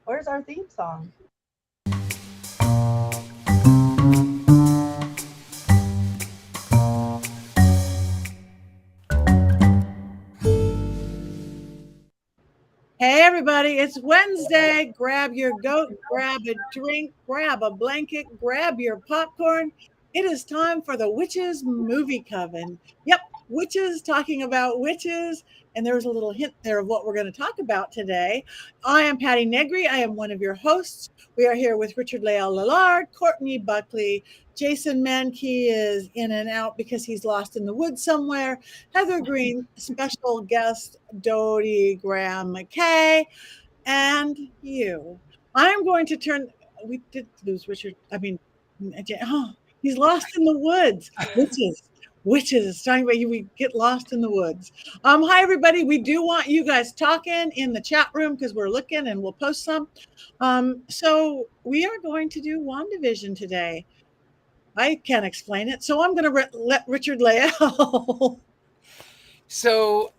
Where's our theme song? Hey everybody, it's Wednesday. Grab your goat, grab a drink, grab a blanket, grab your popcorn. It is time for the Witches Movie Coven. Yep, witches talking about witches. And there was a little hint there of what we're going to talk about today. I am Patti Negri. I am one of your hosts. We are here with Richard-Lael Lillard, Courtney Buckley. Jason Mankey is in and out because he's lost in the woods somewhere. Heather Greene, special guest Dodie Graham McKay, and you. I'm going to turn. We did lose Richard. He's lost in the woods. Witches. Talking about you, we get lost in the woods. Hi everybody. We do want you guys talking in the chat room because we're looking and we'll post some. So we are going to do WandaVision today. I can't explain it, so I'm going to let Richard-Lael. So,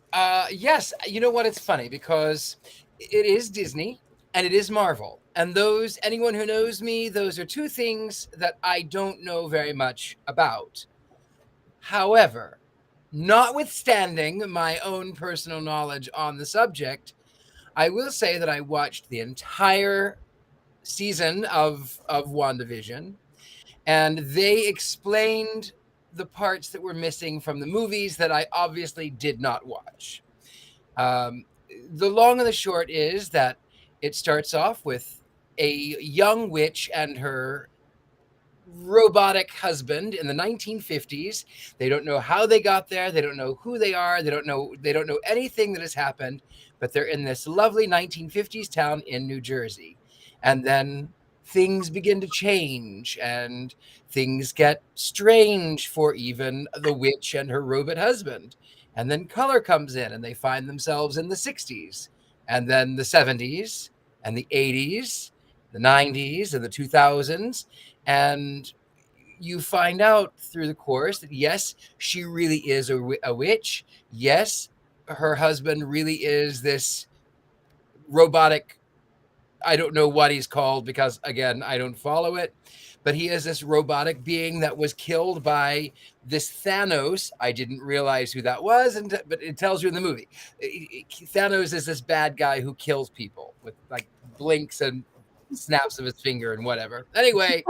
yes, you know what? It's funny because it is Disney and it is Marvel. And anyone who knows me, those are two things that I don't know very much about. However, notwithstanding my own personal knowledge on the subject, I will say that I watched the entire season of WandaVision, and they explained the parts that were missing from the movies that I obviously did not watch. The long and the short is that it starts off with a young witch and her robotic husband in the 1950s. They don't know how they got there. They don't know who they are. They don't know anything that has happened, but they're in this lovely 1950s town in New Jersey. And then things begin to change and things get strange for even the witch and her robot husband. And then color comes in and they find themselves in the 60s and then the 70s and the 80s, the 90s and the 2000s. And you find out through the course that, yes, she really is a witch. Yes, her husband really is this robotic, I don't know what he's called because, again, I don't follow it. But he is this robotic being that was killed by this Thanos. I didn't realize who that was, but it tells you in the movie. Thanos is this bad guy who kills people with like blinks and snaps of his finger and whatever. Anyway,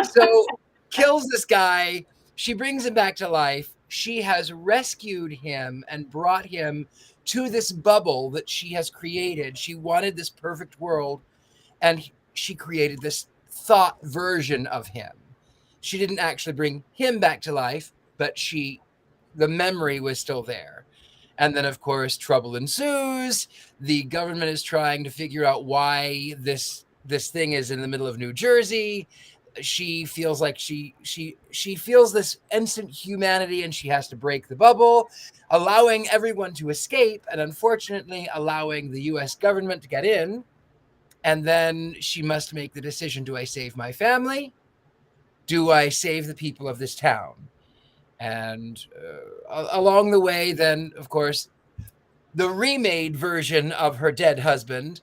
so kills this guy. She brings him back to life. She has rescued him and brought him to this bubble that she has created. She wanted this perfect world, and she created this thought version of him. She didn't actually bring him back to life, but the memory was still there. And then, of course, trouble ensues. The government is trying to figure out why this thing is in the middle of New Jersey. She feels like she feels this instant humanity, and she has to break the bubble, allowing everyone to escape, and unfortunately allowing the U.S. government to get in. And then she must make the decision: do I save my family? Do I save the people of this town? And along the way, then, of course, the remade version of her dead husband,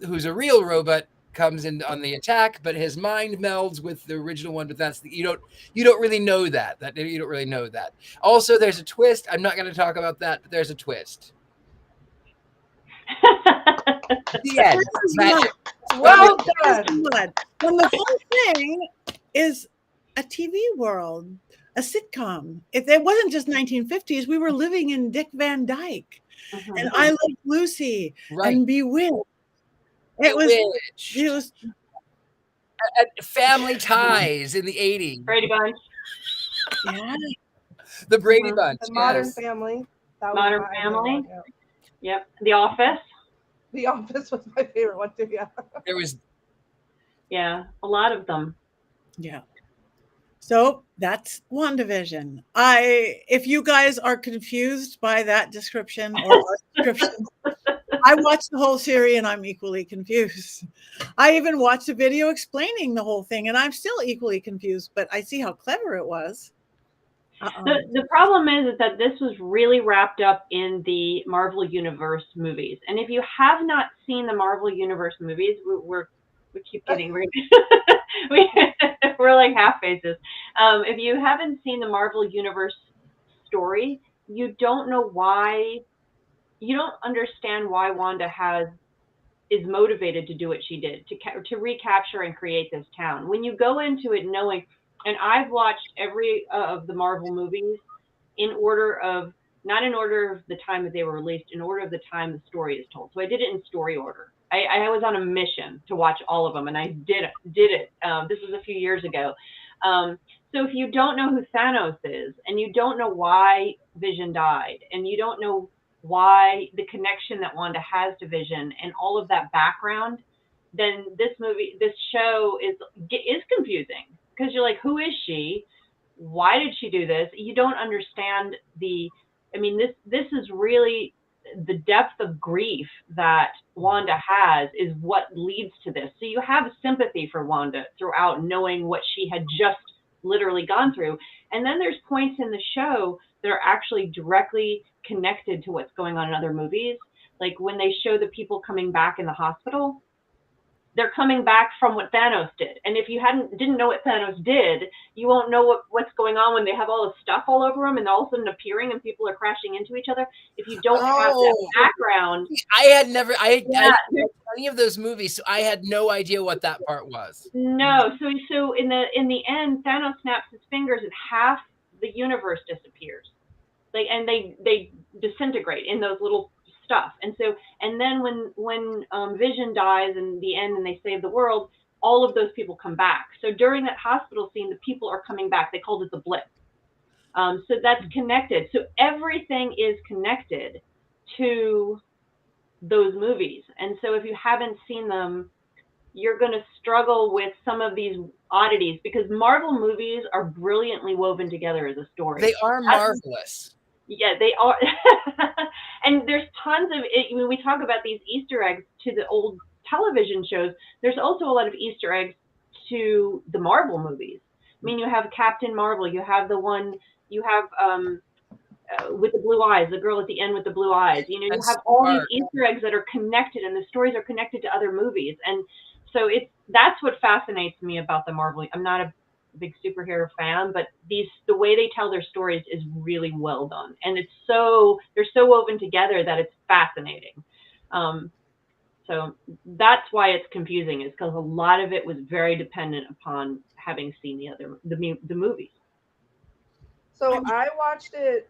who's a real robot, comes in on the attack, but his mind melds with the original one. But you don't really know that. You don't really know that. Also, there's a twist. I'm not going to talk about that, but there's a twist. The end. Magic. Well done. And the whole thing is a TV world, a sitcom. If it wasn't just 1950s, we were living in Dick Van Dyke and I Love Lucy and Bewitched. It was Family Ties in the 80s. Brady Bunch. Yeah. The Brady Bunch. The Modern Family. Modern Family. Yep. The Office. The Office was my favorite one too. Yeah. There was. Yeah, a lot of them. Yeah. So that's WandaVision. If you guys are confused by that description or our description, I watched the whole series and I'm equally confused. I even watched a video explaining the whole thing and I'm still equally confused, but I see how clever it was. The problem is that this was really wrapped up in the Marvel Universe movies. And if you have not seen the Marvel Universe movies, we keep getting we're like half faces. If you haven't seen the Marvel Universe story, you don't know why. You don't understand why Wanda is motivated to do what she did to recapture and create this town. When you go into it knowing, and I've watched every of the Marvel movies in order of, not in order of the time that they were released, in order of the time the story is told. So I did it in story order. I was on a mission to watch all of them, and I did it. This was a few years ago. So if you don't know who Thanos is, and you don't know why Vision died, and you don't know why the connection that Wanda has to Vision and all of that background, then this show is confusing, because you're like, who is she? Why did she do this? You don't understand this is really the depth of grief that Wanda has is what leads to this. So you have sympathy for Wanda throughout, knowing what she had just literally gone through. And then there's points in the show that are actually directly connected to what's going on in other movies. Like when they show the people coming back in the hospital, they're coming back from what Thanos did. And if you didn't know what Thanos did, you won't know what's going on when they have all this stuff all over them and all of a sudden appearing and people are crashing into each other. If you don't have that background. I hadn't seen any of those movies, so I had no idea what that part was. No. So in the end, Thanos snaps his fingers and half the universe disappears. And they disintegrate in those little stuff. And then when Vision dies in the end and they save the world, all of those people come back. So during that hospital scene, the people are coming back. They called it the blip. So that's connected. So everything is connected to those movies. And so if you haven't seen them, you're going to struggle with some of these oddities, because Marvel movies are brilliantly woven together as a story. They are marvelous. Yeah, they are. And there's tons of it. When we talk about these Easter eggs to the old television shows, there's also a lot of Easter eggs to the Marvel movies. I mean, you have Captain Marvel, you have the one, you have with the blue eyes, the girl at the end with the blue eyes. You know, you have all these Easter eggs that are connected, and the stories are connected to other movies. And so that's what fascinates me about the Marvel. I'm not a big superhero fan, but the way they tell their stories is really well done, and they're so woven together that it's fascinating. So that's why it's confusing, is because a lot of it was very dependent upon having seen the movies. So I watched it.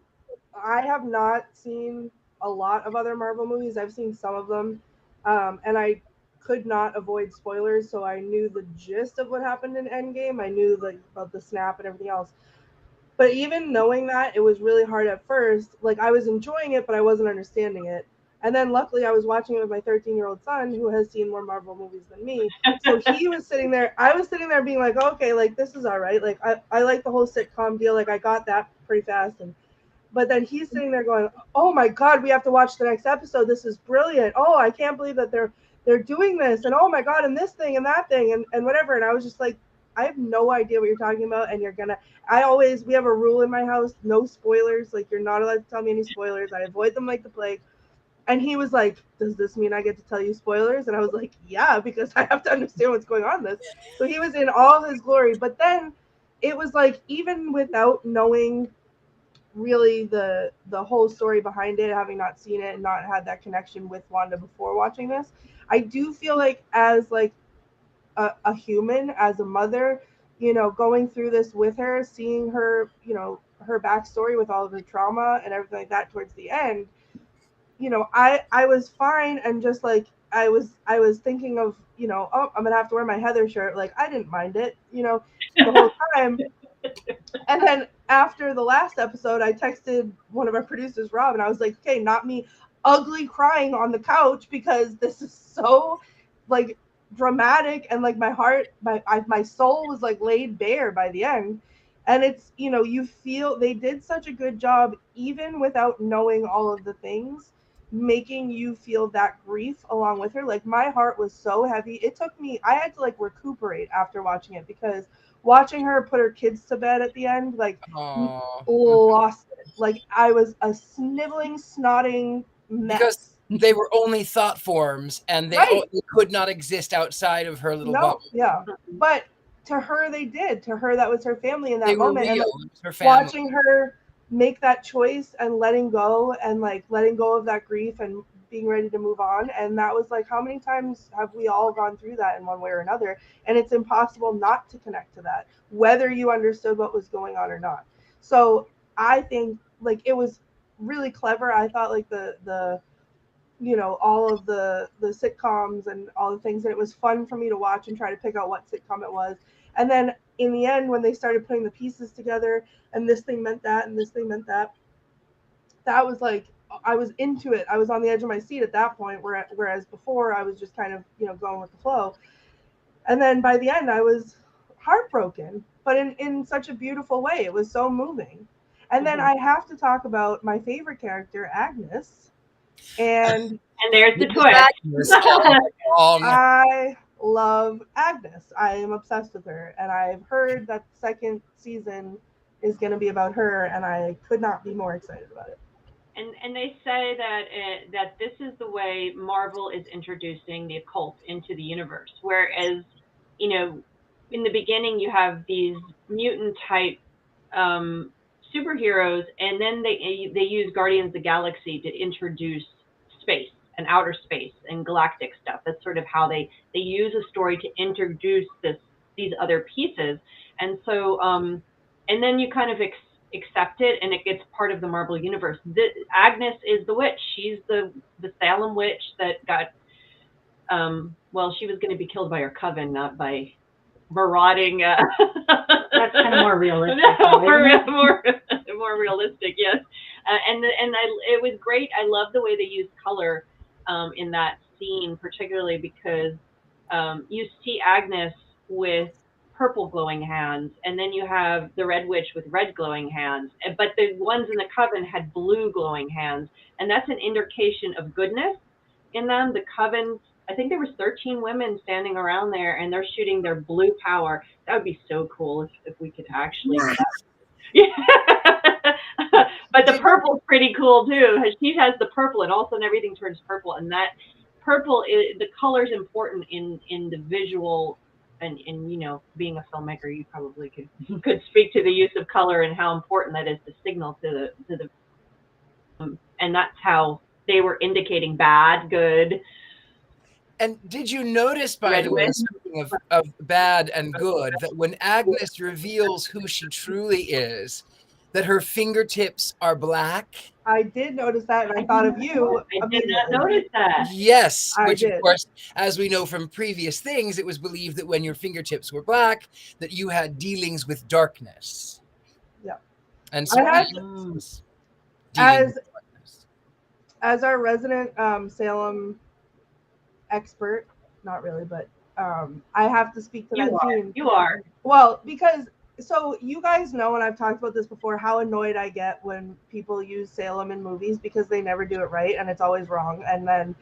I have not seen a lot of other Marvel movies. I've seen some of them, and I could not avoid spoilers, so I knew the gist of what happened in Endgame. I knew about the snap and everything else. But even knowing that, it was really hard at first. Like, I was enjoying it, but I wasn't understanding it. And then luckily I was watching it with my 13-year-old son, who has seen more Marvel movies than me. So he was sitting there. I was sitting there being like, okay, like, this is all right. Like, I like the whole sitcom deal. Like, I got that pretty fast. But then he's sitting there going, oh my God, we have to watch the next episode. This is brilliant. Oh, I can't believe that they're doing this, and oh my God, and this thing and that thing and whatever. And I was just like, I have no idea what you're talking about, and we have a rule in my house, no spoilers. Like, you're not allowed to tell me any spoilers. I avoid them like the plague. And he was like, does this mean I get to tell you spoilers? And I was like, yeah, because I have to understand what's going on in this. So he was in all his glory. But then it was like, even without knowing really the whole story behind it, having not seen it and not had that connection with Wanda before watching this, I do feel like, as like a human, as a mother, you know, going through this with her, seeing her, you know, her backstory with all of her trauma and everything like that towards the end, you know, I was fine, and just like I was thinking of, you know, oh, I'm gonna have to wear my Heather shirt. Like, I didn't mind it, you know, the whole time. And then after the last episode, I texted one of our producers, Rob, and I was like, okay, not me ugly crying on the couch, because this is so like dramatic, and like my heart, my soul was like laid bare by the end. And it's, you know, you feel they did such a good job, even without knowing all of the things, making you feel that grief along with her. Like, my heart was so heavy. It took me, I had to like recuperate after watching it, because watching her put her kids to bed at the end, like Aw. lost it. Like I was a sniveling, snotting mess. Because they were only thought forms, and they could not exist outside of her little bubble. Yeah. But to her, they did. To her, that was her family in that They were moment. real. And It was her family. watching her make that choice and letting go of that grief and being ready to move on. And that was like, how many times have we all gone through that in one way or another? And it's impossible not to connect to that, whether you understood what was going on or not. So I think like it was really clever. I thought like the all of the sitcoms and all the things, and it was fun for me to watch and try to pick out what sitcom it was. And then in the end, when they started putting the pieces together and this thing meant that and this thing meant that, that was like, I was into it. I was on the edge of my seat at that point, whereas before I was just kind of going with the flow. And then by the end I was heartbroken, but in such a beautiful way. It was so moving. And then I have to talk about my favorite character, Agnes. And there's the twist. I love Agnes. I am obsessed with her, and I've heard that the second season is going to be about her, and I could not be more excited about it. And they say that this is the way Marvel is introducing the occult into the universe. Whereas, in the beginning you have these mutant type superheroes, and then they use Guardians of the Galaxy to introduce space and outer space and galactic stuff. That's sort of how they use a story to introduce these other pieces. And so and then you kind of accept it, and it gets part of the Marvel universe. Agnes is the witch. She's the Salem witch that got she was going to be killed by her coven, not by marauding. That's kind of more realistic. More realistic, yes. And it was great. I love the way they used color in that scene, particularly because you see Agnes with purple glowing hands, and then you have the Red Witch with red glowing hands. But the ones in the Coven had blue glowing hands, and that's an indication of goodness in them. The Coven, I think there was 13 women standing around there, and they're shooting their blue power. That would be so cool if we could actually. Yeah. But the purple's pretty cool too. She has the purple, and all of a sudden everything turns purple, and that purple, the color is important in the visual. And being a filmmaker, you probably could speak to the use of color and how important that is to signal to the and that's how they were indicating bad, good. And did you notice, by the way, speaking of bad and good, that when Agnes reveals who she truly is, that her fingertips are black? I did notice that, and I thought of you. I did not notice that. Yes, which of course, as we know from previous things, it was believed that when your fingertips were black, that you had dealings with darkness. Yeah. And so as our resident Salem expert, not really, but I have to speak to that scene. You are. Well, because so you guys know, and I've talked about this before, how annoyed I get when people use Salem in movies because they never do it right and it's always wrong. And then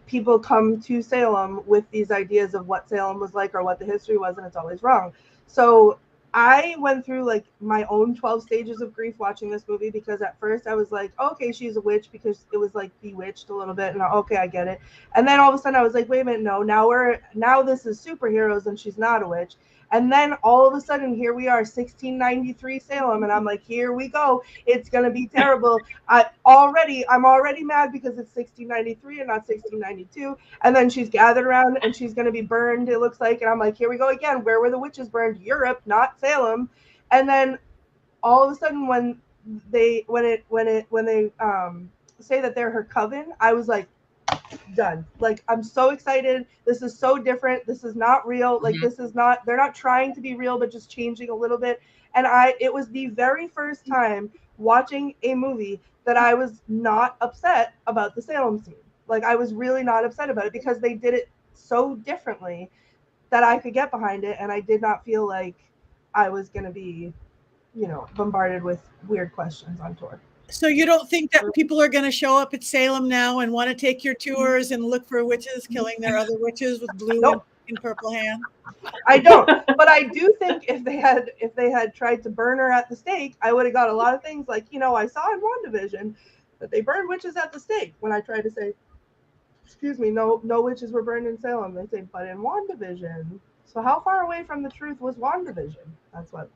people come to Salem with these ideas of what Salem was like or what the history was, and it's always wrong. So I went through like my own 12 stages of grief watching this movie, because at first I was like, okay, she's a witch, because it was like bewitched a little bit, and okay, I get it. And then all of a sudden I was like, wait a minute, no, now this is superheroes and she's not a witch. And then all of a sudden, here we are, 1693 Salem, and I'm like, here we go. It's gonna be terrible. I'm already mad because it's 1693 and not 1692. And then she's gathered around and she's gonna be burned, it looks like. And I'm like, here we go again. Where were the witches burned? Europe, not Salem. And then all of a sudden, when they say that they're her coven, I was like, done. Like, I'm so excited. This is so different. This is not real. Like, this is not, they're not trying to be real, but just changing a little bit. And it was the very first time watching a movie that I was not upset about the Salem scene. Like, I was really not upset about it because they did it so differently that I could get behind it. And I did not feel like I was going to be, bombarded with weird questions on tour. So you don't think that people are going to show up at Salem now and want to take your tours and look for witches killing their other witches with blue? Nope. in Purple Hand? I don't, but I do think if they had tried to burn her at the stake, I would have got a lot of things like, I saw in WandaVision that they burned witches at the stake. When I tried to say, excuse me, no witches were burned in Salem, they say, but in WandaVision. So how far away from the truth was WandaVision? That's what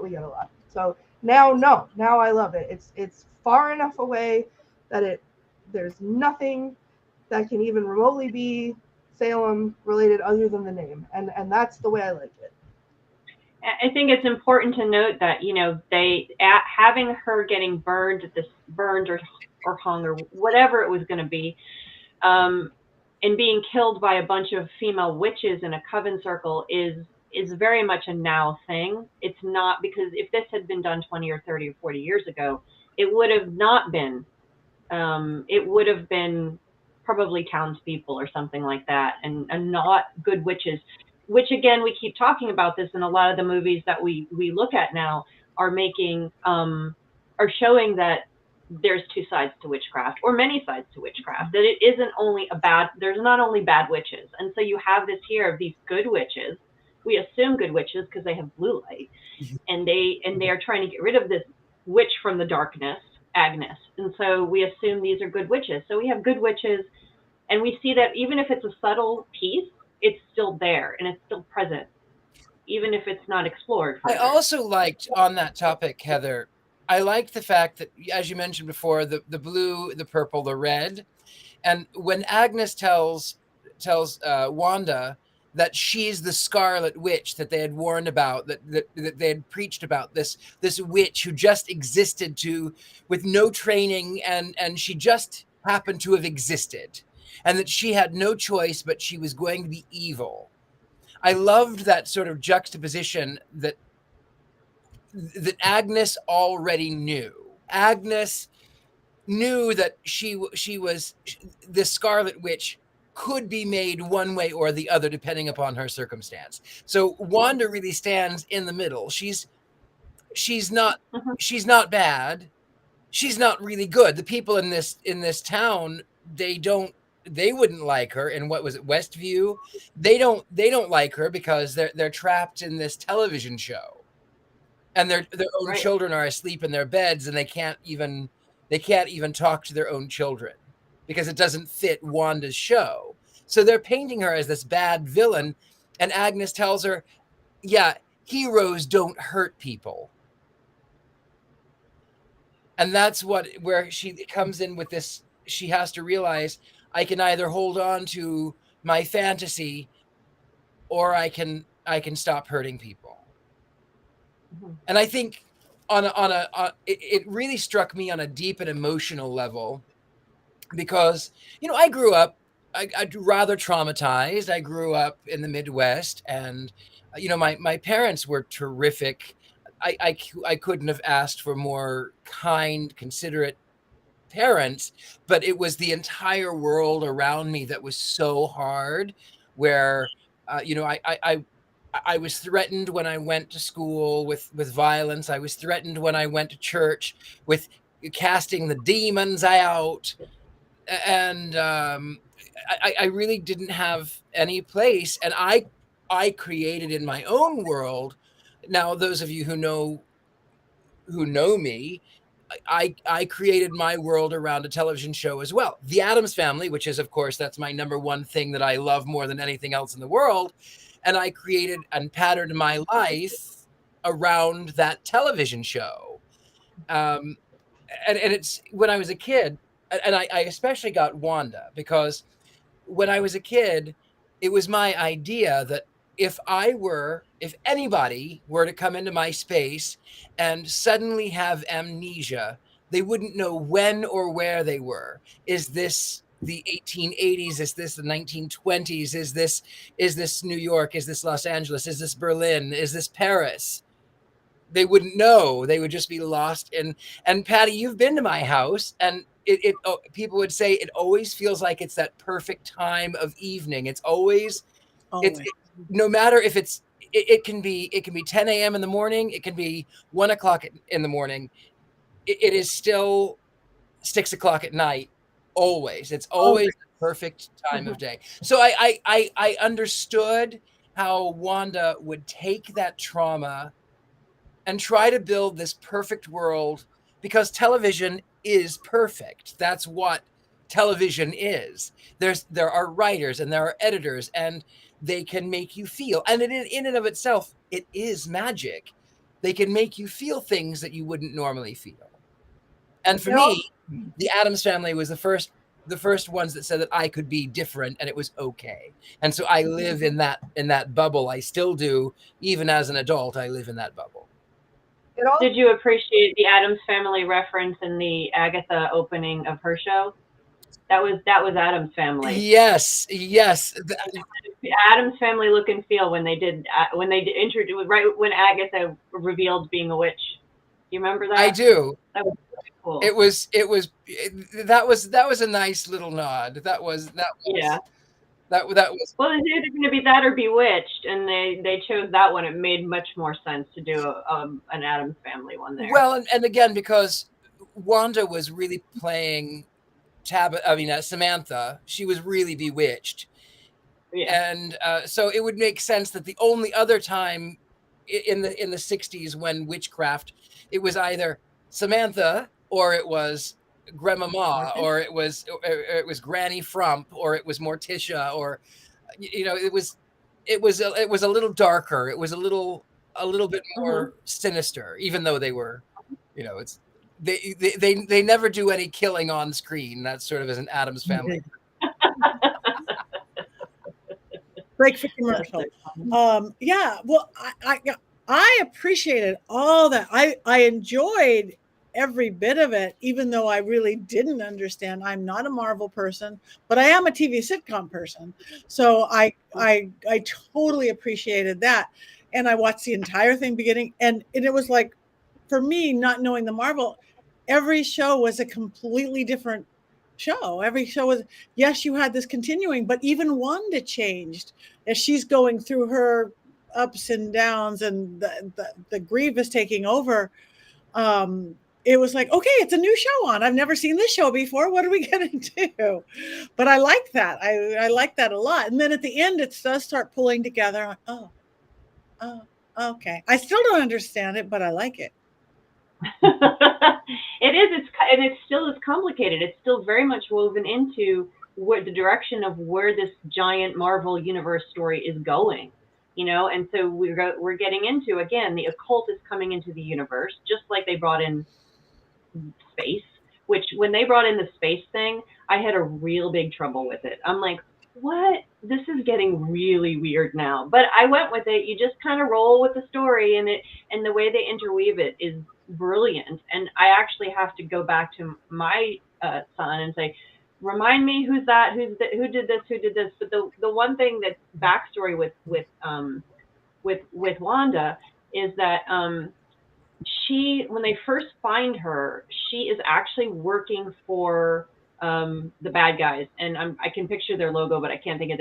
we get a lot. So now I love it. It's far enough away that there's nothing that can even remotely be Salem related other than the name, and that's the way I like it. I think it's important to note that having her getting burned or hung or whatever it was going to be, and being killed by a bunch of female witches in a coven circle is very much a now thing. It's not, because if this had been done 20 or 30 or 40 years ago, it would have not been. It would have been probably townspeople or something like that, and not good witches. Which, again, we keep talking about this in a lot of the movies that we look at now are showing that there's two sides to witchcraft, or many sides to witchcraft, that it isn't only there's not only bad witches. And so you have this here of these good witches. We assume good witches because they have blue light, and they are trying to get rid of this witch from the darkness, Agnes. And so we assume these are good witches. So we have good witches, and we see that even if it's a subtle piece, it's still there and it's still present, even if it's not explored further. I also liked, on that topic, Heather, I liked the fact that, as you mentioned before, the blue, the purple, the red. And when Agnes tells Wanda that she's the Scarlet Witch that they had warned about, that they had preached about, this witch who just existed with no training, and she just happened to have existed, and that she had no choice, but she was going to be evil. I loved that sort of juxtaposition that Agnes already knew. Agnes knew that she was the Scarlet Witch, could be made one way or the other depending upon her circumstance. So Wanda really stands in the middle. She's not bad. She's not really good. The people in this town, they wouldn't like her. And what was it, Westview? They don't like her because they're trapped in this television show. And their own children are asleep in their beds, and they can't even talk to their own children because it doesn't fit Wanda's show. So they're painting her as this bad villain, and Agnes tells her, yeah, heroes don't hurt people. And that's where she comes in with this. She has to realize, I can either hold on to my fantasy, or I can stop hurting people. Mm-hmm. And I think it really struck me on a deep and emotional level, because I grew up I rather traumatized. I grew up in the Midwest, and my parents were terrific. I couldn't have asked for more kind, considerate parents, but it was the entire world around me that was so hard, where I was threatened when I went to school with violence. I was threatened when I went to church with casting the demons out. And I really didn't have any place. And I created in my own world. Now, those of you who know me, I created my world around a television show as well. The Addams Family, which is, of course, that's my number one thing that I love more than anything else in the world. And I created and patterned my life around that television show. And it's when I was a kid, and I especially got Wanda, because when I was a kid, it was my idea that if anybody were to come into my space and suddenly have amnesia, they wouldn't know when or where they were. Is this the 1880s? Is this the 1920s? Is this New York? Is this Los Angeles? Is this Berlin? Is this Paris? They wouldn't know. They would just be lost. And Patti, you've been to my house, and people would say it always feels like it's that perfect time of evening. It's always. No matter if it can be 10 a.m. in the morning, it can be 1 o'clock in the morning. It is still 6 o'clock at night. Always. It's always perfect time of day. So I understood how Wanda would take that trauma and try to build this perfect world, because television is perfect. That's what television is. There are writers and there are editors, and they can make you feel, and in and of itself, it is magic. They can make you feel things that you wouldn't normally feel. And for me, the Addams Family was the first ones that said that I could be different and it was okay. And so I live in that bubble. I still do, even as an adult. I live in that bubble. Did you appreciate the Addams Family reference in the Agatha opening of her show? That was Addams Family. Yes. The Addams Family look and feel when they introduced, right when Agatha revealed being a witch. You remember that? I do. That was really cool. That was a nice little nod. That was yeah. That was. Well, it's either going to be that or Bewitched, and they chose that one. It made much more sense to do an Addams Family one there. Well, and again, because Wanda was really playing Samantha, she was really bewitched. Yeah. And so it would make sense that the only other time in the 60s when witchcraft, it was either Samantha or it was Grandmama or it was Granny Frump or it was Morticia, or it was a little darker. It was a little bit more sinister, even though they were, it's they never do any killing on screen. That's sort of as an Addams Family. Break for commercial. Yeah, well, I appreciated all that. I enjoyed every bit of it, even though I really didn't understand. I'm not a Marvel person, but I am a TV sitcom person. So I totally appreciated that. And I watched the entire thing beginning. And it was like, for me, not knowing the Marvel, every show was a completely different show. Every show was, yes, you had this continuing, but even Wanda changed as she's going through her ups and downs and the grief is taking over. It was like, okay, it's a new show on. I've never seen this show before. What are we going to do? But I like that. I like that a lot. And then at the end, it does start pulling together. Oh, okay. I still don't understand it, but I like it. It is. It still is complicated. It's still very much woven into what the direction of where this giant Marvel universe story is going. And so we're getting into, again, the occult is coming into the universe, just like they brought in space, which when they brought in the space thing, I had a real big trouble with it. I'm like, what? This is getting really weird now. But I went with it. You just kind of roll with the story, and the way they interweave it is brilliant. And I actually have to go back to my son and say, remind me who's that, who did this. But the one thing that backstory with Wanda is that when they first find her, she is actually working for the bad guys, and I can picture their logo, but I can't think of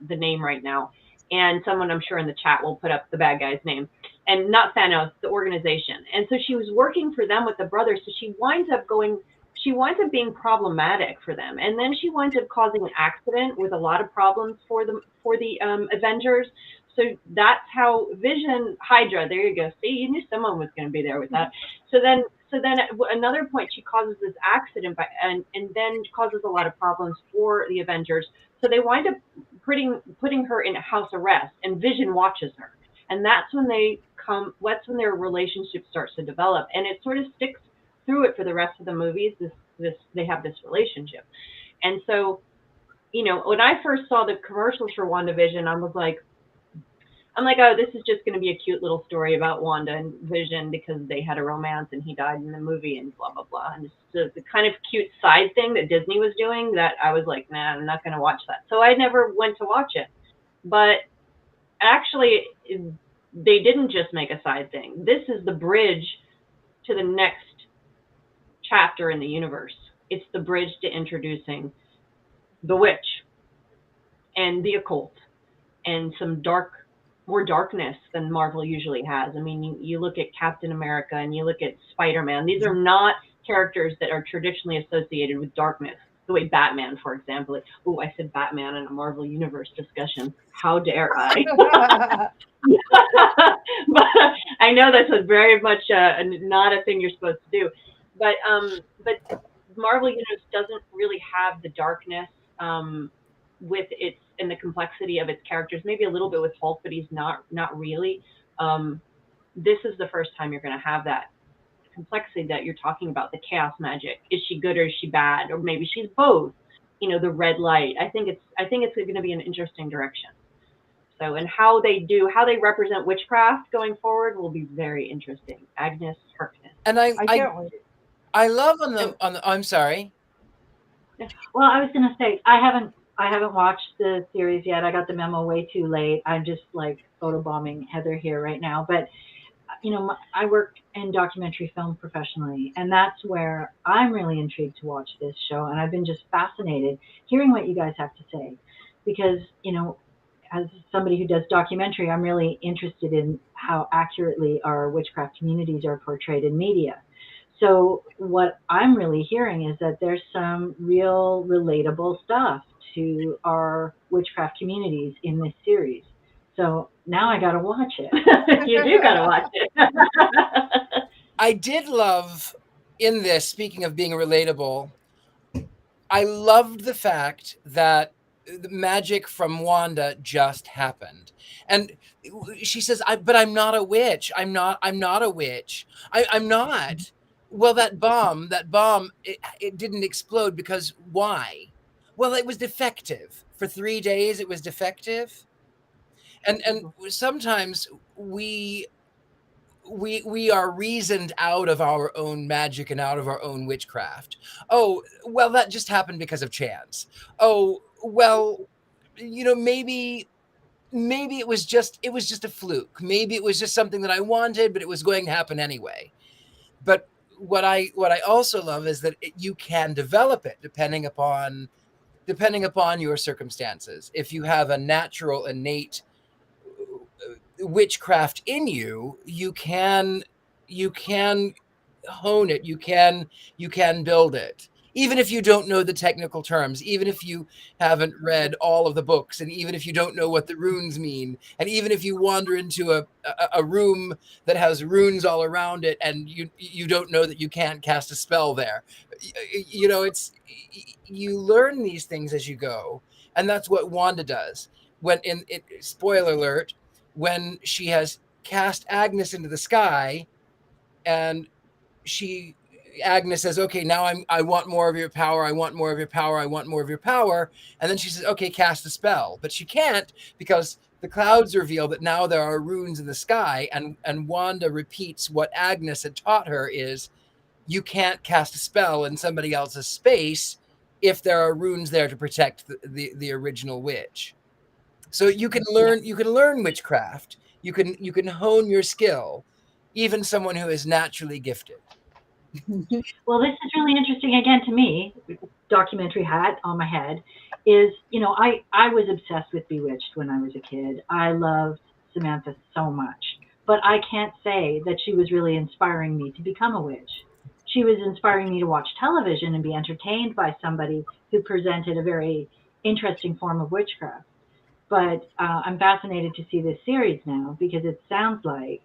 the name right now. And someone, I'm sure in the chat, will put up the bad guy's name, and not Thanos, the organization. And so she was working for them with the brothers. So she winds up being problematic for them, and then she winds up causing an accident with a lot of problems for the Avengers. So that's how Vision, Hydra, there you go. See, you knew someone was going to be there with that. So then at another point, she causes this accident and then causes a lot of problems for the Avengers. So they wind up putting her in house arrest, and Vision watches her. And that's when their relationship starts to develop, and it sort of sticks through it for the rest of the movies. They have this relationship. And so, when I first saw the commercials for WandaVision, I'm like, oh, this is just going to be a cute little story about Wanda and Vision because they had a romance and he died in the movie and blah, blah, blah. And it's the kind of cute side thing that Disney was doing that I was like, nah, I'm not going to watch that. So I never went to watch it. But actually, they didn't just make a side thing. This is the bridge to the next chapter in the universe. It's the bridge to introducing the witch and the occult and some more darkness than Marvel usually has. I mean, you look at Captain America and you look at Spider-Man. These are not characters that are traditionally associated with darkness. the way Batman, for example, like, oh, I said Batman in a Marvel Universe discussion. How dare I? But I know that's very much not a thing you're supposed to do. But Marvel Universe doesn't really have the darkness with its and the complexity of its characters. Maybe a little bit with Hulk, but he's not really. This is the first time you're going to have that complexity that you're talking about, the chaos magic. Is she good or is she bad? Or maybe she's both. You know, the red light. I think it's going to be an interesting direction. So, and how they represent witchcraft going forward will be very interesting. Agnes Harkness. And I can't wait. I love on the I'm sorry. Well, I was going to say, I haven't watched the series yet. I got the memo way too late. I'm just like photobombing Heather here right now. But, you know, I work in documentary film professionally, and that's where I'm really intrigued to watch this show. And I've been just fascinated hearing what you guys have to say, because, you know, as somebody who does documentary, I'm really interested in how accurately our witchcraft communities are portrayed in media. So what I'm really hearing is that there's some real relatable stuff to our witchcraft communities in this series. So now I got to watch it. You do got to watch it. I did love in this, speaking of being relatable, I loved the fact that the magic from Wanda just happened. And she says, but I'm not a witch. I'm not a witch. I'm not. Well, that bomb, it didn't explode because why? Well, it was defective. For 3 days, it was defective. And sometimes we are reasoned out of our own magic and out of our own witchcraft. Oh, well, that just happened because of chance. Oh, well, you know, maybe it was just a fluke. Maybe it was just something that I wanted, but it was going to happen anyway. But what I also love is that you can develop it depending upon your circumstances. If you have a natural, innate witchcraft in you, you can hone it. You can build it. Even if you don't know the technical terms, even if you haven't read all of the books, and even if you don't know what the runes mean, and even if you wander into a room that has runes all around it, and you don't know that you can't cast a spell there, you know, you learn these things as you go, and that's what Wanda does. When spoiler alert, when she has cast Agnes into the sky, and Agnes says, okay, now I want more of your power. I want more of your power. I want more of your power. And then she says, okay, cast a spell. But she can't, because the clouds reveal that now there are runes in the sky. And Wanda repeats what Agnes had taught her is, you can't cast a spell in somebody else's space if there are runes there to protect the original witch. So you can learn witchcraft. You can hone your skill, even someone who is naturally gifted. Well, this is really interesting again to me, documentary hat on my head, is, you know, I was obsessed with Bewitched when I was a kid. I loved Samantha so much, but I can't say that she was really inspiring me to become a witch. She was inspiring me to watch television and be entertained by somebody who presented a very interesting form of witchcraft. But I'm fascinated to see this series now, because it sounds like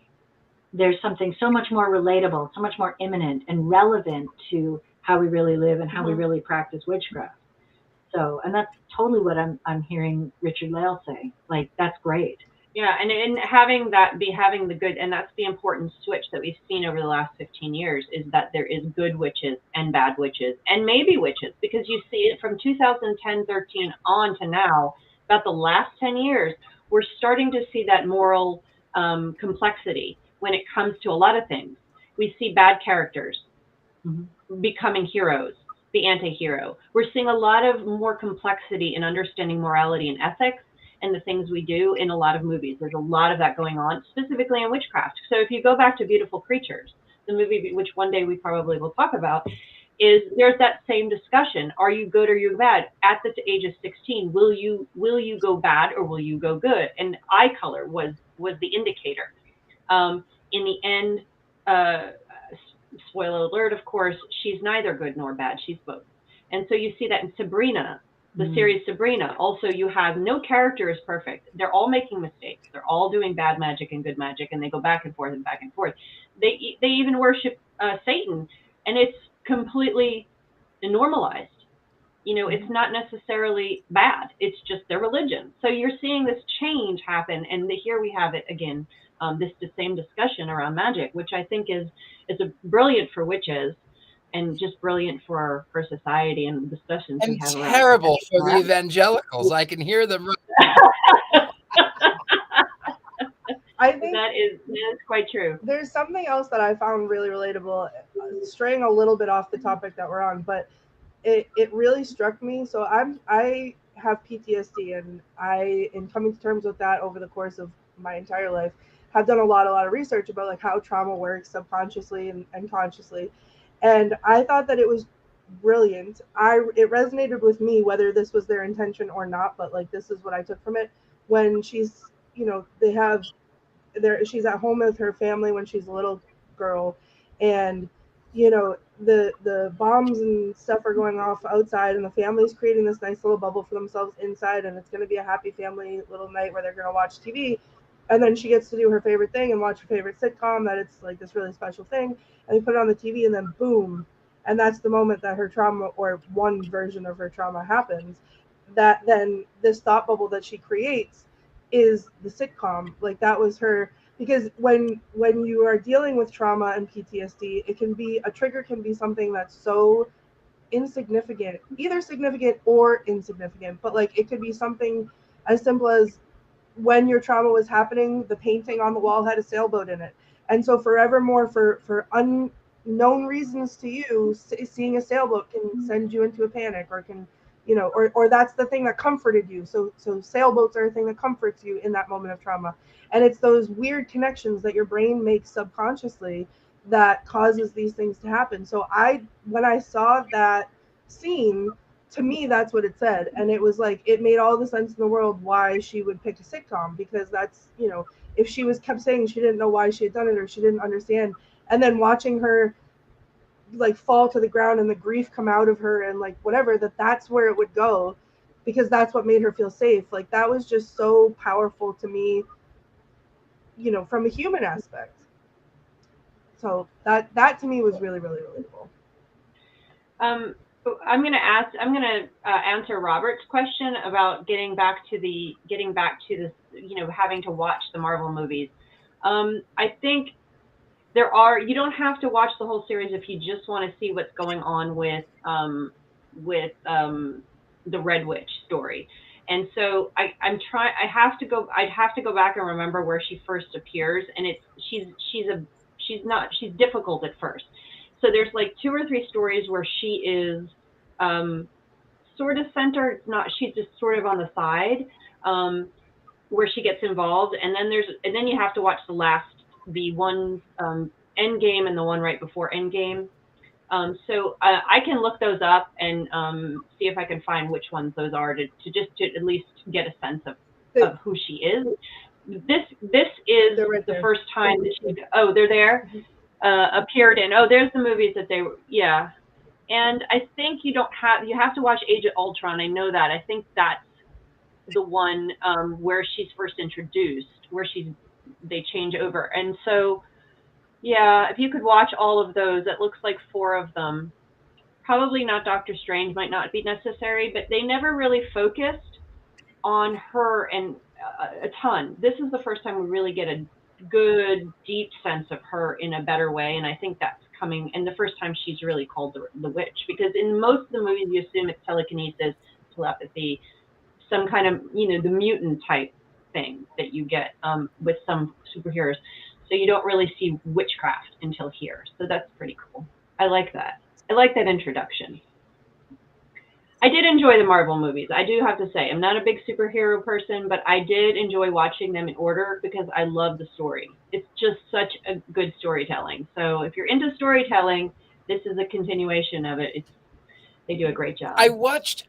there's something so much more relatable, so much more imminent and relevant to how we really live and how we really practice witchcraft. So, and that's totally what I'm hearing Richard-Lael say. Like, that's great. Yeah, and having the good, and that's the important switch that we've seen over the last 15 years, is that there is good witches and bad witches and maybe witches, because you see it from 2010, 13 on to now, about the last 10 years, we're starting to see that moral complexity when it comes to a lot of things. We see bad characters becoming heroes, the anti-hero. We're seeing a lot of more complexity in understanding morality and ethics and the things we do in a lot of movies. There's a lot of that going on, specifically in witchcraft. So if you go back to Beautiful Creatures, the movie which one day we probably will talk about, there's that same discussion. Are you good or you bad? At the age of 16, will you go bad or will you go good? And eye color was the indicator. In the end, spoiler alert, of course, she's neither good nor bad. She's both. And so you see that in Sabrina, the series Sabrina. Also, you have no character is perfect. They're all making mistakes. They're all doing bad magic and good magic, and they go back and forth and back and forth. They even worship Satan, and it's completely normalized. You know, it's not necessarily bad. It's just their religion. So you're seeing this change happen, and here we have it again. The same discussion around magic, which I think is brilliant for witches, and just brilliant for society and discussions we And have around. terrible for the evangelicals. I can hear them. I think that is quite true. There's something else that I found really relatable, straying a little bit off the topic that we're on, but it really struck me. So I have PTSD, and I, in coming to terms with that over the course of my entire life, have done a lot of research about like how trauma works subconsciously and consciously. And I thought that it was brilliant. It resonated with me, whether this was their intention or not, but like this is what I took from it. When she's, you know, she's at home with her family when she's a little girl, and you know the bombs and stuff are going off outside, and the family's creating this nice little bubble for themselves inside, and it's going to be a happy family little night where they're going to watch TV. And then she gets to do her favorite thing and watch her favorite sitcom, that it's like this really special thing, and they put it on the TV, and then boom, and that's the moment that her trauma, or one version of her trauma, happens. That then this thought bubble that she creates is the sitcom. Like that was her, because when you are dealing with trauma and PTSD, it can be, a trigger can be something that's so insignificant, either significant or insignificant, but like it could be something as simple as when your trauma was happening, the painting on the wall had a sailboat in it, and so forevermore, for unknown reasons to you, seeing a sailboat can send you into a panic, or can, you know, or that's the thing that comforted you. So sailboats are a thing that comforts you in that moment of trauma. And it's those weird connections that your brain makes subconsciously that causes these things to happen. So when I saw that scene, to me, that's what it said. And it was like, it made all the sense in the world why she would pick a sitcom, because that's, you know, if she kept saying she didn't know why she had done it, or she didn't understand, and then watching her like fall to the ground and the grief come out of her, and like whatever, that's where it would go, because that's what made her feel safe. Like that was just so powerful to me, you know, from a human aspect. So that to me was really, really, really cool. I'm going to answer Robert's question about getting back to this, you know, having to watch the Marvel movies. I think you don't have to watch the whole series if you just want to see what's going on with the Red Witch story. And so I'd have to go back and remember where she first appears, and she's difficult at first. So there's like 2 or 3 stories where she is sort of center, she's just sort of on the side, where she gets involved, and then you have to watch the one Endgame and the one right before Endgame. So I can look those up and see if I can find which ones those are to at least get a sense of who she is. This is the first time that they're there, appeared in. There's the movies that they were, yeah. And I think you have to watch Age of Ultron. I know that. I think that's the one where she's first introduced, where they change over. And so, yeah, if you could watch all of those, it looks like 4 of them. Probably not Doctor Strange, might not be necessary, but they never really focused on her and a ton. This is the first time we really get a good, deep sense of her in a better way, and I think that's coming. And the first time she's really called the witch, because in most of the movies you assume it's telekinesis, telepathy, some kind of, you know, the mutant type thing that you get with some superheroes. So you don't really see witchcraft until here. So that's pretty cool. I like that. I like that introduction. I did enjoy the Marvel movies. I do have to say, I'm not a big superhero person, but I did enjoy watching them in order because I love the story. It's just such a good storytelling. So if you're into storytelling, this is a continuation of it. They do a great job. I watched,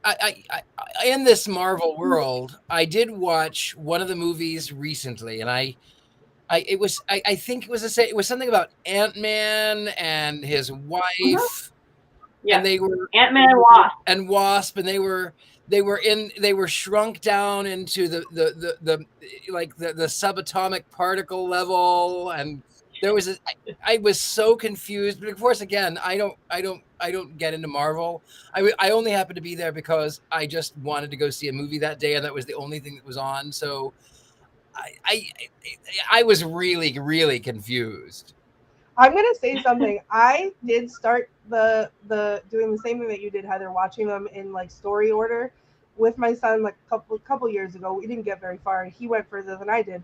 in this Marvel world, I did watch one of the movies recently, and I think it was something about Ant-Man and his wife. Yeah. and they were Ant-Man and Wasp. and they were shrunk down into the subatomic particle level, and there was I was so confused. But of course, again, I don't get into Marvel. I only happened to be there because I just wanted to go see a movie that day, and that was the only thing that was on. So I was really, really confused. I'm gonna say something. I did start the doing the same thing that you did, Heather, watching them in like story order with my son like a couple years ago. We didn't get very far. He went further than I did.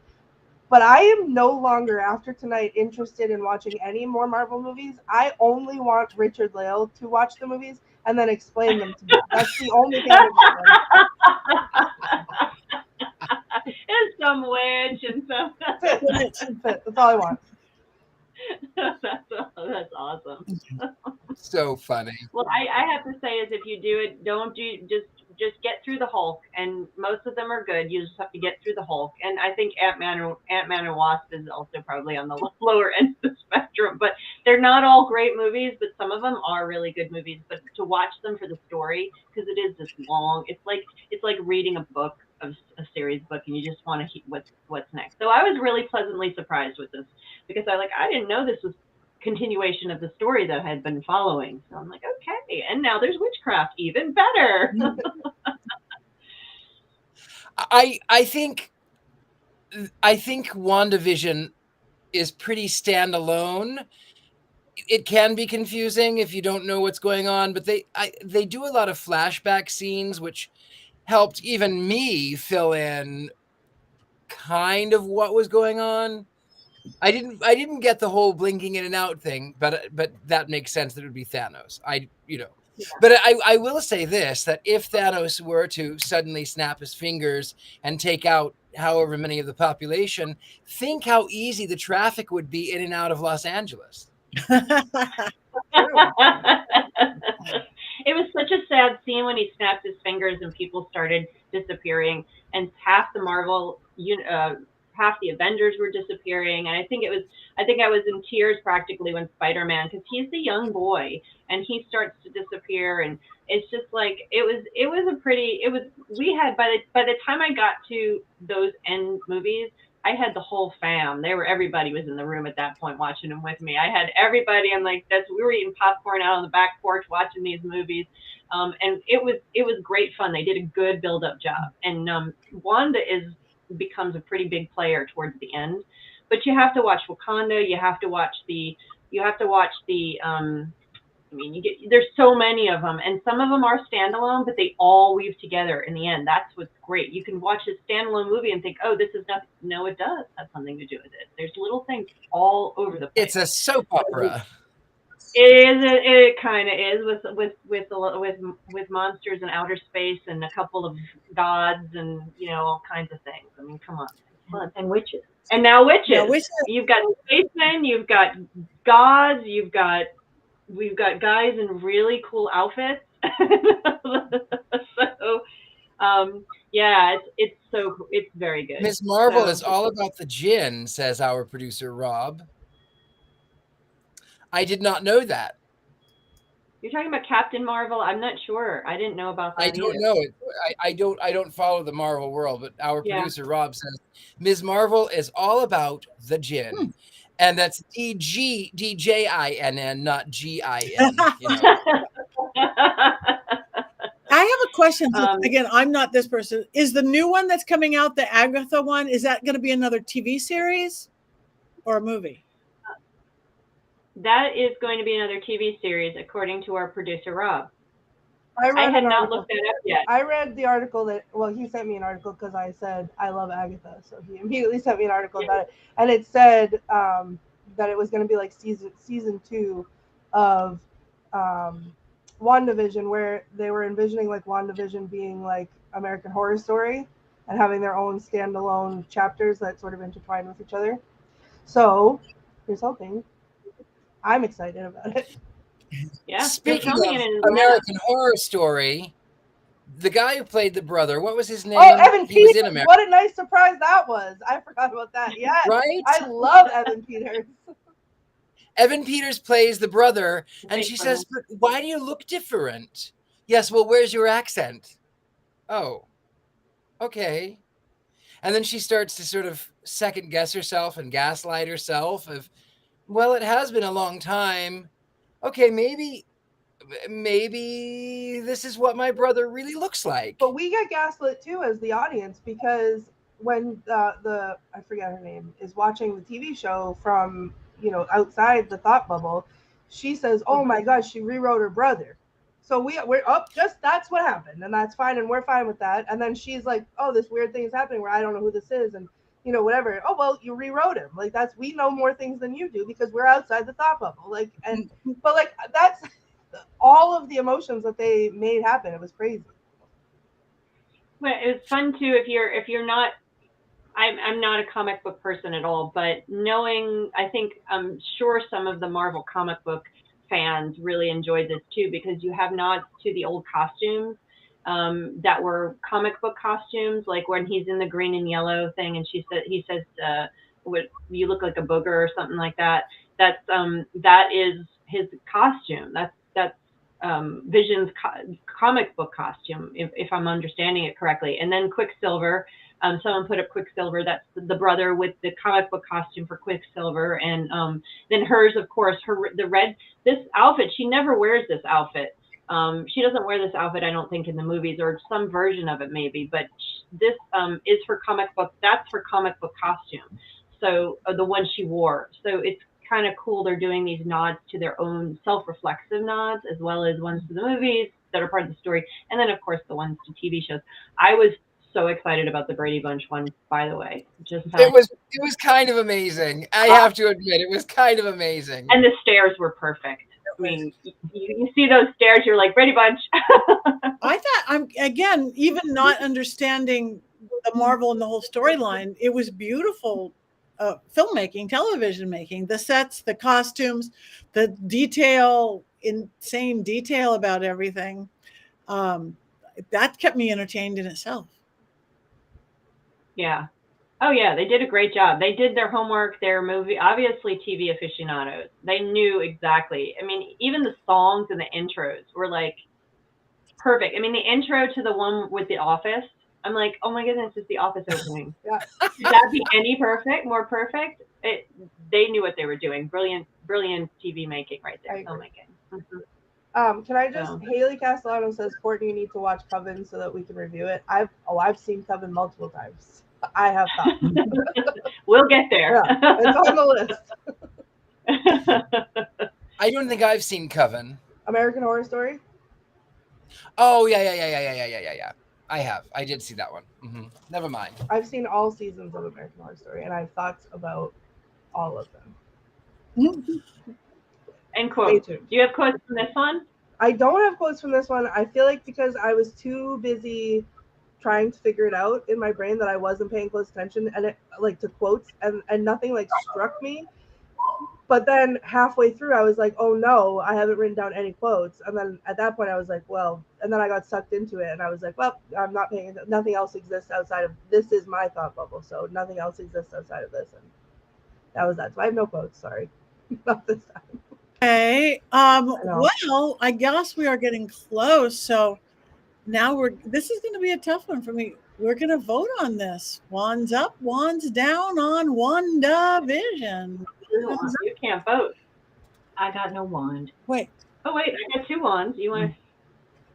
But I am no longer, after tonight, interested in watching any more Marvel movies. I only want Richard-Lael to watch the movies and then explain them to me. That's the only thing I'm It's some witch and some. That's all I want. That's awesome. So funny. Well, I have to say is if you do it, don't do just get through the Hulk, and most of them are good. You just have to get through the Hulk, and I think Ant-Man and Wasp is also probably on the lower end of the spectrum. But they're not all great movies, but some of them are really good movies. But to watch them for the story, because it is this long, it's like reading a book, of a series book, and you just want to hear what's next. So I was really pleasantly surprised with this, because I didn't know this was continuation of the story that I had been following. So I'm like, okay, and now there's witchcraft, even better. I think WandaVision is pretty standalone. It can be confusing if you don't know what's going on, but they do a lot of flashback scenes, which helped even me fill in kind of what was going on. I didn't get the whole blinking in and out thing, but that makes sense that it would be Thanos. But I will say this, that if Thanos were to suddenly snap his fingers and take out however many of the population, think how easy the traffic would be in and out of Los Angeles. It was such a sad scene when he snapped his fingers and people started disappearing, and half the half the Avengers were disappearing, and I think I was in tears practically when Spider-Man, because he's the young boy and he starts to disappear, and it's just like we had by the time I got to those end movies, I had the whole fam. Everybody was in the room at that point watching them with me. I had everybody, and we were eating popcorn out on the back porch watching these movies. And it was great fun. They did a good build-up job. And Wanda becomes a pretty big player towards the end. But you have to watch Wakanda. You have to watch the there's so many of them, and some of them are standalone, but they all weave together in the end. That's what's great. You can watch a standalone movie and think, oh, this is nothing. No, it does have something to do with it. There's little things all over the place. It's a soap opera. It kind of is with monsters in outer space and a couple of gods and all kinds of things. I mean, come on, it's fun. And witches. And now witches. Yeah, witches. You've got spacemen. You've got gods. We've got guys in really cool outfits. So, yeah, it's very good. Ms. Marvel is all about the djinn, says our producer Rob. I did not know that. You're talking about Captain Marvel? I'm not sure. I didn't know about that. I don't know it. I don't follow the Marvel world, but our producer Rob says Ms. Marvel is all about the djinn. And that's DJINN, not GIN. I have a question. Again, I'm not this person. Is the new one that's coming out, the Agatha one, is that going to be another TV series or a movie? That is going to be another TV series, according to our producer, Rob. I had not looked that up yet. I read the article he sent me an article because I said I love Agatha, so he immediately sent me an article about it, and it said that it was going to be like season 2 of WandaVision, where they were envisioning like WandaVision being like American Horror Story and having their own standalone chapters that sort of intertwine with each other. So here's hoping. I'm excited about it. Yeah. Speaking of American Horror Story, the guy who played the brother, what was his name? Oh, Evan Peters. What a nice surprise that was. I forgot about that. Yeah. Right? I love Evan Peters. Evan Peters plays the brother, and Big she brother. says, "But why do you look different?" Yes, well, where's your accent? Oh, okay. And then she starts to sort of second guess herself and gaslight herself of, well, it has been a long time. Okay, maybe this is what my brother really looks like. But we get gaslit too as the audience, because when the I forget her name is watching the TV show from, you know, outside the thought bubble, she says, "Oh my gosh, she rewrote her brother." So we're up, just that's what happened, and that's fine, and we're fine with that. And then she's like, "Oh, this weird thing is happening where I don't know who this is," and you know, whatever. Oh well, you rewrote him. Like, that's, we know more things than you do because we're outside the thought bubble. Like, and but like that's all of the emotions that they made happen. It was crazy. Well, it's fun too if you're not. I'm not a comic book person at all, but knowing, I'm sure some of the Marvel comic book fans really enjoyed this too, because you have nods to the old costumes that were comic book costumes, like when he's in the green and yellow thing, and he says, "What, you look like a booger" or something like that. That is his costume. That's Vision's comic book costume, if I'm understanding it correctly. And then Quicksilver. Someone put up Quicksilver. That's the brother with the comic book costume for Quicksilver, and then hers, of course, the red. This outfit, she never wears this outfit. She doesn't wear this outfit, I don't think, in the movies, or some version of it maybe. But this is her comic book. That's her comic book costume. So the one she wore. So it's kind of cool. They're doing these nods to their own self-reflexive nods, as well as ones to the movies that are part of the story, and then of course the ones to TV shows. I was so excited about the Brady Bunch one, by the way. It was kind of amazing. I have to admit, it was kind of amazing. And the stairs were perfect. I mean, you see those stairs, you're like, Brady Bunch. I thought, I'm again, even not understanding the Marvel and the whole storyline, it was beautiful filmmaking, television making, the sets, the costumes, the detail, insane detail about everything. That kept me entertained in itself. Yeah. Oh yeah, they did a great job. They did their homework, their movie, obviously TV aficionados. They knew exactly. I mean, even the songs and the intros were like perfect. I mean, the intro to the one with The Office, I'm like, oh my goodness, it's The Office opening. Yeah. Could that be any more perfect? They knew what they were doing. Brilliant TV making right there. Filmmaking. Mm-hmm. Can I just, Haley Castellano says, "Courtney, you need to watch Coven so that we can review it." I've seen Coven multiple times. I have thought. We'll get there. Yeah, it's on the list. I don't think I've seen Coven. American Horror Story? Oh, yeah. I have. I did see that one. Mm-hmm. Never mind. I've seen all seasons of American Horror Story, and I have thoughts about all of them. And quotes. Do you have quotes from this one? I don't have quotes from this one. I feel like because I was too busy trying to figure it out in my brain that I wasn't paying close attention, and it, like, to quotes, and nothing like struck me. But then halfway through, I was like, oh no, I haven't written down any quotes. And then at that point I was like, well, and then I got sucked into it, and I was like, well, I'm not paying, nothing else exists outside of this. Is my thought bubble, so nothing else exists outside of this. And that was that. So I have no quotes, sorry. Not this time. Okay. Well, I guess we are getting close. So now this is going to be a tough one for me. We're going to vote on this. Wands up, wands down on WandaVision. You can't vote. I got no wand. Wait. Oh wait, I got 2 wands. You want?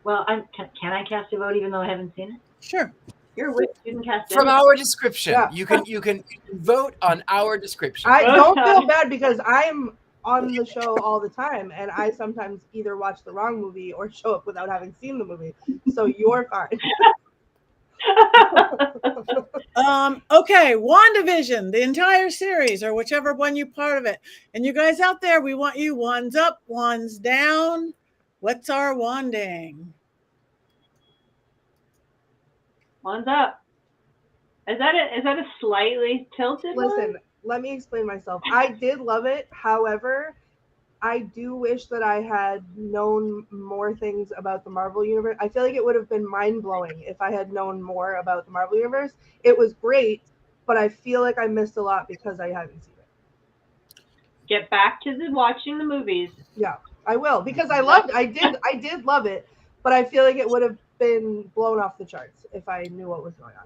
Well, can I cast a vote even though I haven't seen it? Sure. You're a witch. You can cast it. From our description. Yeah. You can vote on our description. I don't feel bad because I'm on the show all the time, and I sometimes either watch the wrong movie or show up without having seen the movie. So you're fine. Okay, WandaVision, the entire series, or whichever one you're part of it. And you guys out there, we want you wands up, wands down. What's our wanding? Wands up. Is that a slightly tilted one? Listen, let me explain myself. I did love it. However, I do wish that I had known more things about the Marvel Universe. I feel like it would have been mind-blowing if I had known more about the Marvel Universe. It was great, but I feel like I missed a lot because I hadn't seen it. Get back to watching the movies. Yeah, I will, because I did love it, but I feel like it would have been blown off the charts if I knew what was going on.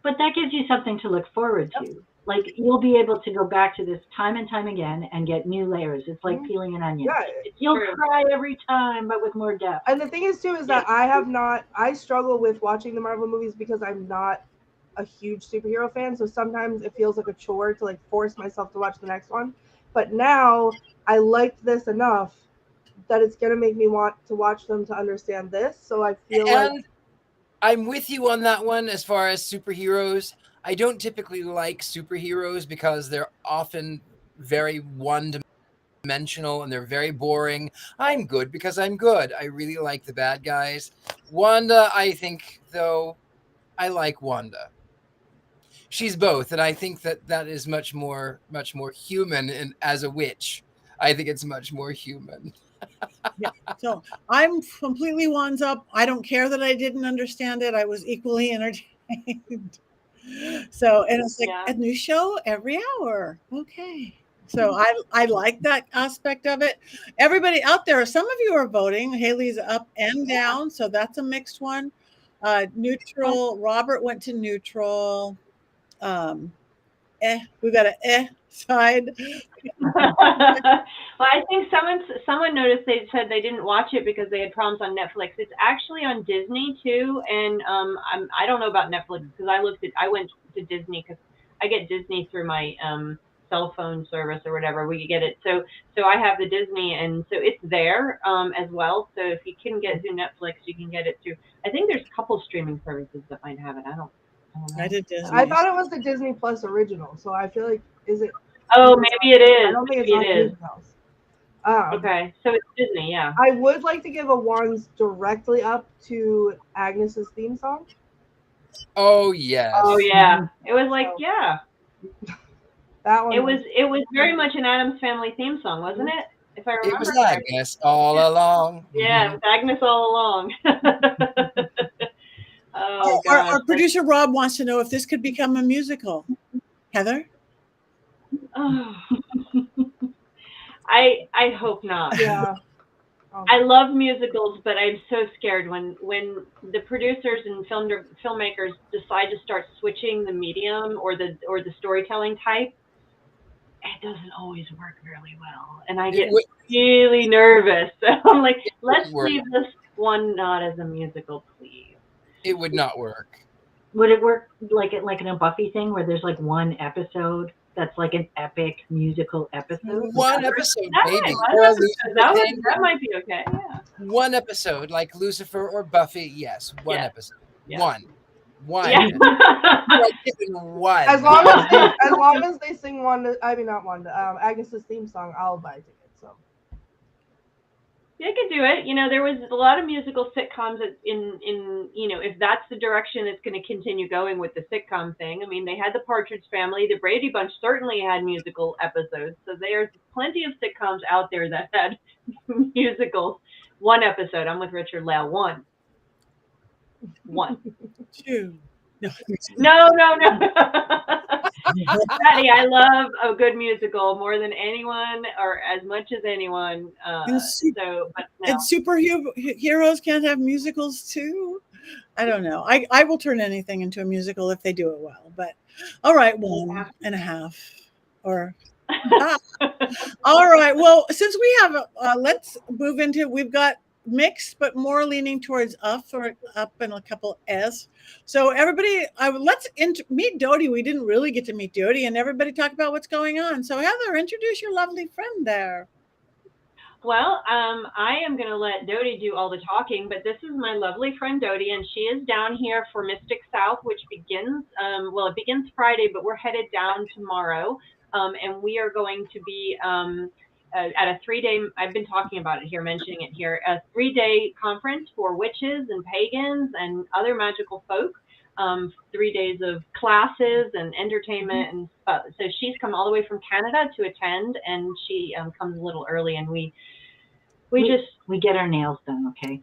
But that gives you something to look forward to. Yep. Like, you'll be able to go back to this time and time again and get new layers. It's like peeling an onion. Yeah, You'll true. cry every time, but with more depth. and the thing is too is that I struggle with watching the Marvel movies because I'm not a huge superhero fan, so sometimes it feels like a chore to like force myself to watch the next one. But now I liked this enough that it's gonna make me want to watch them to understand this. So I feel like I'm with you on that one as far as superheroes. I don't typically like superheroes because they're often very one-dimensional and they're very boring. I'm good because I'm good. I really like the bad guys. Wanda, I think, though, I like Wanda. She's both, and I think that is much more human. And as a witch, I think it's much more human. Yeah. So I'm completely wands up. I don't care that I didn't understand it. I was equally entertained. So, and it's like a new show every hour. Okay. So I like that aspect of it. Everybody out there, some of you are voting. Haley's up and down, so that's a mixed one. Neutral. Robert went to neutral. We got a side. Well, I think someone noticed, they said they didn't watch it because they had problems on Netflix. It's actually on Disney too, and I don't know about Netflix because I went to Disney because I get Disney through my cell phone service or whatever. We get it, so I have the Disney, and so it's there as well. So if you can get through Netflix, you can get it through. I think there's a couple streaming services that might have it. I don't know. I did Disney. I thought it was the Disney Plus original, so I feel like is it? Oh, maybe it is. I don't think maybe it's on anything else. Okay, so it's Disney, yeah. I would like to give a wands directly up to Agnes's theme song. Oh yes. Oh yeah. It was like that one. It was very much an Addams Family theme song, wasn't it? If I remember. It was Agnes all along. Yeah, it was Agnes all along. Our producer Rob wants to know if this could become a musical. Heather? Oh. I hope not. Yeah. I love musicals, but I'm so scared when the producers and filmmakers decide to start switching the medium or the storytelling type. It doesn't always work really well, and I get really nervous. So I'm like, let's leave this one not as a musical, please. It would not work. Would it work like in a Buffy thing where there's like one episode that's like an epic musical episode? One episode, maybe. That might be okay. Yeah. One episode, like Lucifer or Buffy. Yes, one episode. Yeah. One. Yeah. One. As long as they sing Agnes's theme song, I'll buy tickets. So. They could do it. You know, there was a lot of musical sitcoms in if that's the direction it's going to continue going with the sitcom thing. I mean, they had the Partridge Family. The Brady Bunch certainly had musical episodes. So there's plenty of sitcoms out there that had musicals. One episode. I'm with Richard-Lael. One. Two. No. Patti, I love a good musical more than anyone or as much as anyone. And superheroes can't have musicals too? I don't know. I will turn anything into a musical if they do it well. But all right, 1.5 or all right. Well, since we have let's move into, we've got mixed, but more leaning towards up and a couple S. So everybody, let's meet Dodie. We didn't really get to meet Dodie, and everybody talk about what's going on. So Heather, introduce your lovely friend there. Well, I am going to let Dodie do all the talking, but this is my lovely friend Dodie, and she is down here for Mystic South, which begins, it begins Friday, but we're headed down tomorrow, and we are going to be at a 3-day, I've been talking about it here, mentioning it here, a 3-day conference for witches and pagans and other magical folk. 3 days of classes and entertainment. And so she's come all the way from Canada to attend, and she comes a little early, and we get our nails done, okay?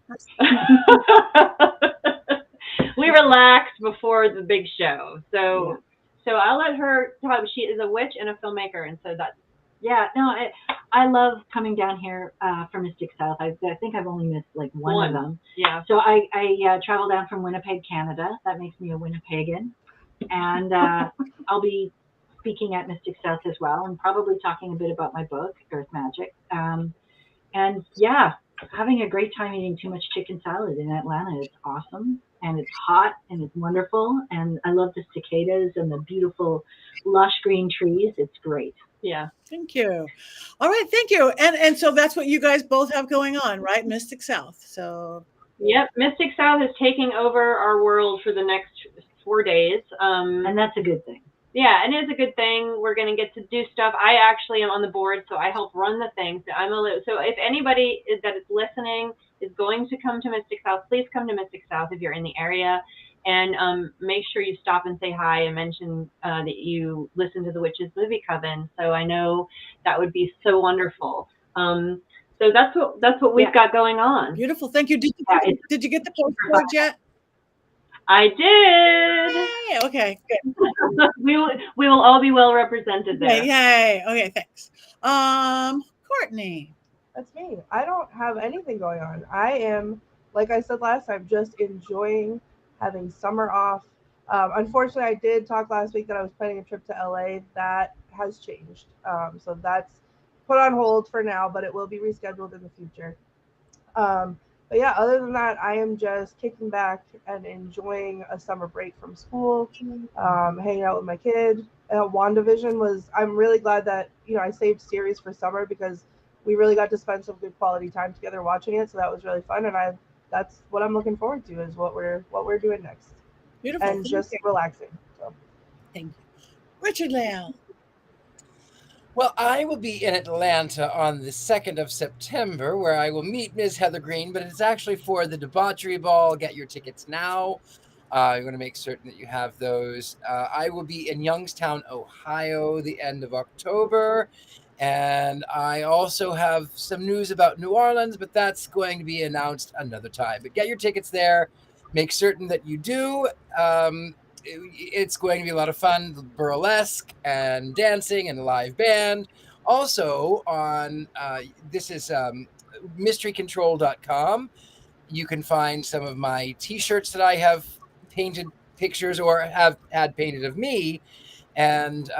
We relax before the big show. So I'll let her talk. She is a witch and a filmmaker, and so that's Yeah, no, I love coming down here for Mystic South. I think I've only missed like one of them. Yeah. So I travel down from Winnipeg, Canada. That makes me a Winnipegan. And I'll be speaking at Mystic South as well, and probably talking a bit about my book, Earth Magic. And yeah, having a great time eating too much chicken salad in Atlanta. It's awesome, and it's hot, and it's wonderful, and I love the cicadas and the beautiful lush green trees. It's great. Yeah. Thank you. All right, thank you. And so that's what you guys both have going on, right? Mystic South. So Yep, Mystic South is taking over our world for the next 4 days. And that's a good thing. Yeah, and it's a good thing. We're going to get to do stuff. I actually am on the board, so I help run the thing. So if anybody that is listening is going to come to Mystic South, please come to Mystic South if you're in the area. And make sure you stop and say hi and mention that you listen to the Witches Movie Coven. So I know that would be so wonderful. So that's what we've got going on. beautiful. Thank you. Did you get the postcard yet? I did. Yay. Okay, good. we will all be well represented there. Yay. Okay, thanks. Courtney. That's me. I don't have anything going on. I am, like I said last time, just enjoying having summer off. Unfortunately, I did talk last week that I was planning a trip to LA. That has changed. So that's put on hold for now, but it will be rescheduled in the future. But yeah, other than that, I am just kicking back and enjoying a summer break from school, hanging out with my kid. WandaVision I'm really glad that, I saved series for summer because we really got to spend some good quality time together watching it. So that was really fun. And that's what I'm looking forward to is what we're doing next. Beautiful. And just relaxing. So. Thank you. Richard-Lael. Well, I will be in Atlanta on the 2nd of September, where I will meet Ms. Heather Greene, but it's actually for the debauchery ball. Get your tickets now. You're going to make certain that you have those. I will be in Youngstown, Ohio, the end of October. And I also have some news about New Orleans, but that's going to be announced another time. But get your tickets there. Make certain that you do. It's going to be a lot of fun, burlesque and dancing and a live band. Also on, this is mysterycontrol.com. You can find some of my t-shirts that I have painted pictures or have had painted of me. And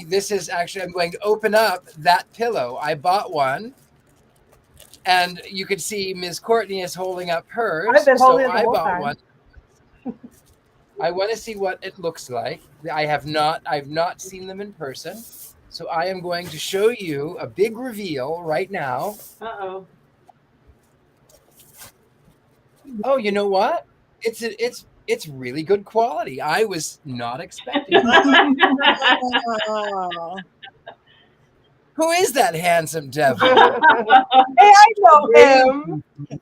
this is actually, I'm going to open up that pillow. I bought one. And you can see Ms. Courtney is holding up hers. I've been holding it the I whole bought time. one. I want to see what it looks like. I've not seen them in person. So I am going to show you a big reveal right now. Uh-oh. Oh, you know what? It's really good quality. I was not expecting Oh. Who is that handsome devil? Hey, I know him. That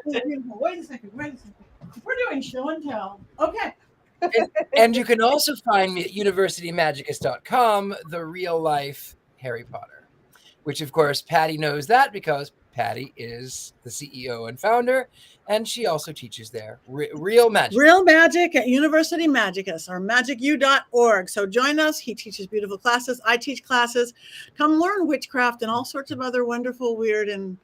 was beautiful. Wait a second. We're doing show and tell. Okay. And you can also find me at universitymagicus.com, the real life Harry Potter, which of course Patti knows that because Patti is the CEO and founder, and she also teaches there. Real magic. Real magic at University Magicus or magicu.org. So join us. He teaches beautiful classes. I teach classes. Come learn witchcraft and all sorts of other wonderful, weird, and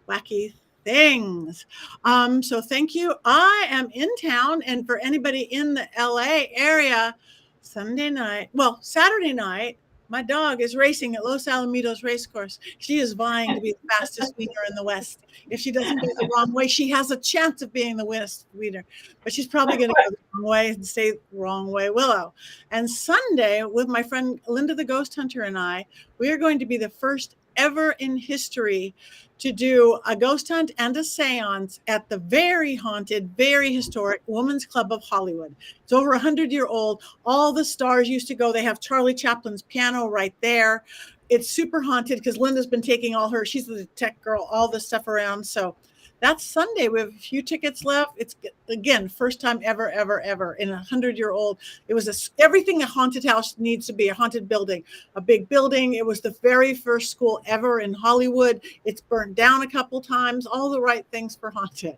wacky things. So thank you. I am in town, and for anybody in the LA area, Saturday night, my dog is racing at Los Alamitos Racecourse. She is vying to be the fastest wiener in the West. If she doesn't go the wrong way, she has a chance of being the West wiener, but she's probably going to go the wrong way and stay the wrong way, Willow. And Sunday, with my friend Linda the Ghost Hunter and I, we are going to be the first ever in history to do a ghost hunt and a seance at the very haunted, very historic Women's Club of Hollywood. It's over 100-year-old. All the stars used to go. They have Charlie Chaplin's piano right there. It's super haunted because Linda's been taking she's the tech girl, all this stuff around. So That's Sunday. We have a few tickets left. It's, again, first time ever in 100-year-old. It was everything a haunted house needs to be, a haunted building, a big building. It was the very first school ever in Hollywood. It's burned down a couple times, all the right things for haunted.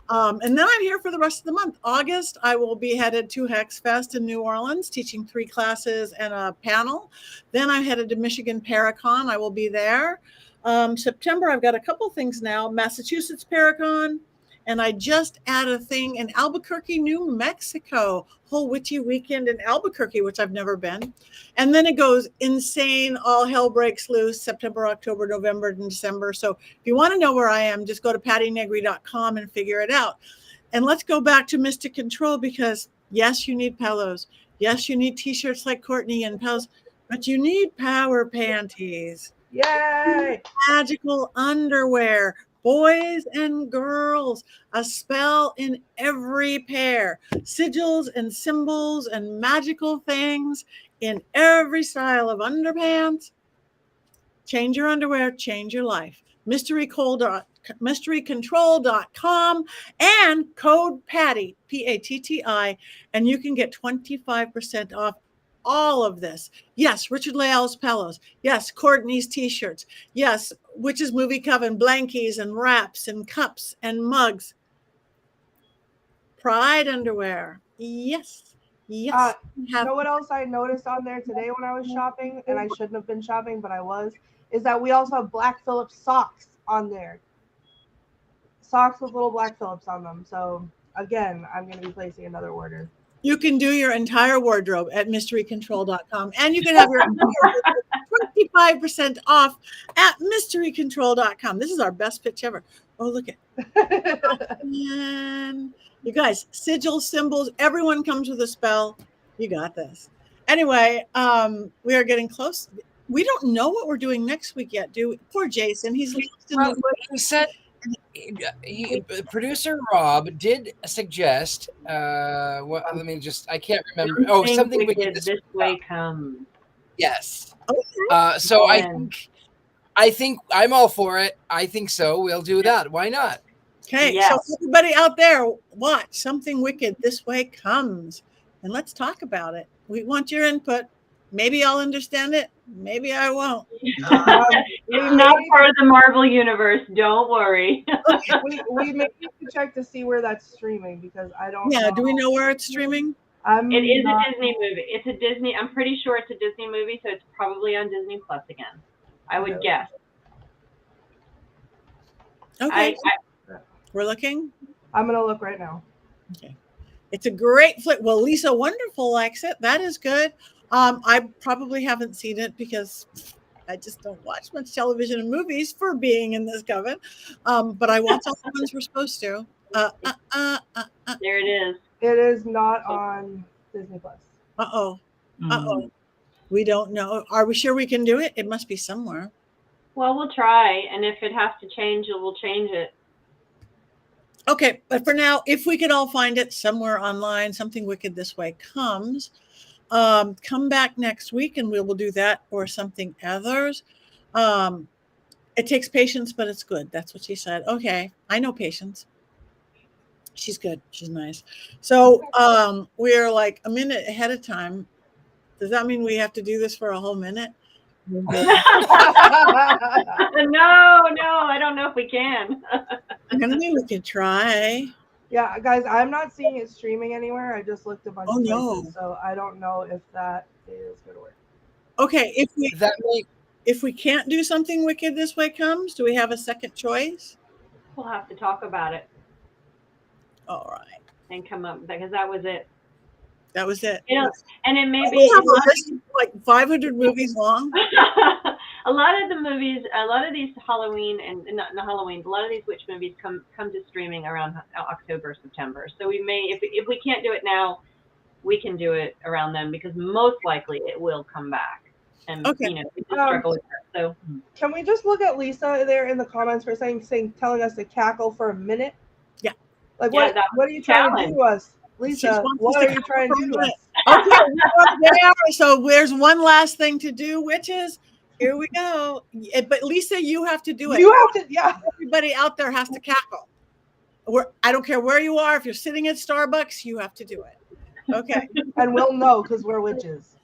And then I'm here for the rest of the month. August, I will be headed to Hex Fest in New Orleans, teaching 3 classes and a panel. Then I'm headed to Michigan Paracon. I will be there. September, I've got a couple things now. Massachusetts Paracon, and I just add a thing in Albuquerque, New Mexico. Whole witchy weekend in Albuquerque, which I've never been. And then it goes insane. All hell breaks loose September, October, November, and December. So if you want to know where I am, just go to pattinegri.com and figure it out. And let's go back to Mystic Control, because yes, you need pillows. Yes, you need t-shirts like Courtney and pillows, but you need power panties. Yay! Magical underwear. Boys and girls, a spell in every pair, sigils and symbols and magical things in every style of underpants. Change your underwear, change your life. mysterycontrol.com and code Patti, Patti, and you can get 25% off all of this. Yes, Richard-Lael's pillows. Yes, Courtney's t-shirts. Yes, Witches Movie Coven blankies and wraps and cups and mugs. Pride underwear. Yes. Yes. You know what else I noticed on there today when I was shopping, and I shouldn't have been shopping, but I was, is that we also have Black Phillips socks on there. Socks with little Black Phillips on them. So again, I'm going to be placing another order. You can do your entire wardrobe at mysterycontrol.com, and you can have your 25% off at mysterycontrol.com. This is our best pitch ever. Oh, look at and you guys, sigils, symbols, everyone comes with a spell. You got this. Anyway, we are getting close. We don't know what we're doing next week yet, do we? Poor Jason. He's lost in the he said producer Rob did suggest what let me just I can't remember. Oh, something wicked this way comes. Yes. Okay. So I think I'm all for it. I think so. We'll do that. Why not? Okay. Yes. So everybody out there, watch Something Wicked This Way Comes, and let's talk about it. We want your input. Maybe I'll understand it. Maybe I won't. It's not part of the Marvel universe. Don't worry. we may need to check to see where that's streaming, because I don't know. Do we know where it's streaming? It is a Disney movie. It's a Disney. I'm pretty sure it's a Disney movie, so it's probably on Disney Plus again. I would guess. Okay. We're looking. I'm going to look right now. Okay. It's a great flick. Well, Lisa Wonderful likes it. That is good. I probably haven't seen it because I just don't watch much television and movies for being in this coven. But I watch all the ones we're supposed to. There it is. It is not on Disney Plus. Uh-oh. We don't know. Are we sure we can do it? It must be somewhere. Well, we'll try. And if it has to change, we'll change it. Okay. But for now, if we could all find it somewhere online, Something Wicked This Way Comes. Come back next week and we will do that or something others. It takes patience, but it's good. That's what she said. Okay. I know patience. She's good. She's nice. So we're like a minute ahead of time. Does that mean we have to do this for a whole minute? No, I don't know if we can. I mean, we could try. Yeah, guys, I'm not seeing it streaming anywhere. I just looked a bunch of places, no. So I don't know if that is going to work. Okay, if we can't do Something Wicked This Way Comes, do we have a second choice? We'll have to talk about it. All right. And come up, because that was it. That was it. You know, and it may We be have a list of like 500 movies long. a lot of the movies, a lot of these Halloween and not Halloween, a lot of these witch movies come to streaming around October, September. So we may, if we can't do it now, we can do it around then, because most likely it will come back. And Okay. you know, we just struggle with that. So Can we just look at Lisa there in the comments for telling us to cackle for a minute? Yeah. Like Yeah, what are you trying to do to us? Lisa, what are you trying to do to us? Okay, there. So there's one last thing to do, witches. Here we go. But Lisa, you have to do it. You have to, yeah. Everybody out there has to cackle. I don't care where you are. If you're sitting at Starbucks, you have to do it. Okay. And we'll know because we're witches.